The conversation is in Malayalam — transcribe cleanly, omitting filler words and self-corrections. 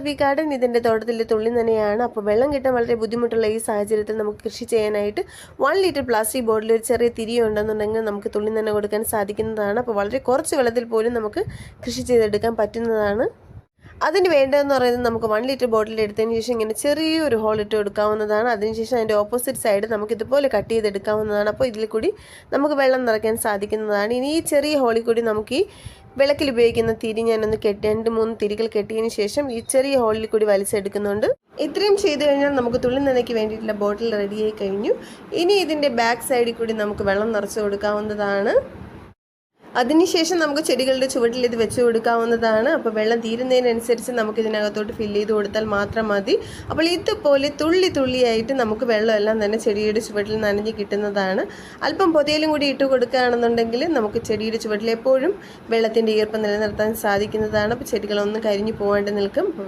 വി ഗാർഡൻ ഇതിൻ്റെ തോട്ടത്തിലെ തുള്ളി നനയാണ്. അപ്പോൾ വെള്ളം കിട്ടാൻ വളരെ ബുദ്ധിമുട്ടുള്ള ഈ സാഹചര്യത്തിൽ നമുക്ക് കൃഷി ചെയ്യാനായിട്ട് 1 ലിറ്റർ പ്ലാസ്റ്റിക് ബോട്ടിൽ ഒരു ചെറിയ തിരി ഉണ്ടെന്നുണ്ടെങ്കിൽ നമുക്ക് തുള്ളി നന കൊടുക്കാൻ സാധിക്കുന്നതാണ്. അപ്പോൾ വളരെ കുറച്ച് വെള്ളത്തിൽ പോലും നമുക്ക് കൃഷി ചെയ്തെടുക്കാൻ പറ്റുന്നതാണ്. അതിന് വേണ്ടതെന്ന് പറയുന്നത് നമുക്ക് 1 ലിറ്റർ ബോട്ടിൽ എടുത്തതിന് ശേഷം ഇങ്ങനെ ചെറിയൊരു ഹോൾ ഇട്ട് കൊടുക്കാവുന്നതാണ്. അതിനുശേഷം അതിൻ്റെ ഓപ്പോസിറ്റ് സൈഡ് നമുക്ക് ഇതുപോലെ കട്ട് ചെയ്തെടുക്കാവുന്നതാണ്. അപ്പോൾ ഇതിൽ കൂടി നമുക്ക് വെള്ളം നിറയ്ക്കാൻ സാധിക്കുന്നതാണ്. ഇനി ഈ ചെറിയ ഹോളിൽ കൂടി നമുക്ക് ഈ വിളക്കിൽ ഉപയോഗിക്കുന്ന തിരി ഞാനൊന്ന് 2-3 തിരികൾ കെട്ടിയതിന് ശേഷം ഈ ചെറിയ ഹോളിൽ കൂടി വലിച്ചെടുക്കുന്നുണ്ട്. ഇത്രയും ചെയ്ത് കഴിഞ്ഞാൽ നമുക്ക് തുള്ളി നനയ്ക്ക് വേണ്ടിയിട്ടുള്ള ബോട്ടിൽ റെഡിയായി കഴിഞ്ഞു. ഇനി ഇതിൻ്റെ ബാക്ക് സൈഡിൽ കൂടി നമുക്ക് വെള്ളം നിറച്ച് കൊടുക്കാവുന്നതാണ്. അതിനുശേഷം നമുക്ക് ചെടികളുടെ ചുവട്ടിൽ ഇത് വെച്ച് കൊടുക്കാവുന്നതാണ്. അപ്പോൾ വെള്ളം തീരുന്നതിനനുസരിച്ച് നമുക്ക് ഇതിനകത്തോട്ട് ഫില്ല് ചെയ്ത് കൊടുത്താൽ മാത്രം മതി. അപ്പോൾ ഇതുപോലെ തുള്ളി തുള്ളിയായിട്ട് നമുക്ക് വെള്ളമെല്ലാം തന്നെ ചെടിയുടെ ചുവട്ടിൽ നനഞ്ഞ് കിട്ടുന്നതാണ്. അല്പം പൊതയിലും കൂടി ഇട്ട് കൊടുക്കുകയാണെന്നുണ്ടെങ്കിൽ നമുക്ക് ചെടിയുടെ ചുവട്ടിൽ എപ്പോഴും വെള്ളത്തിൻ്റെ ഈർപ്പം നിലനിർത്താൻ സാധിക്കുന്നതാണ്. അപ്പോൾ ചെടികളൊന്നും കരിഞ്ഞു പോകാണ്ട് നിൽക്കും. അപ്പോൾ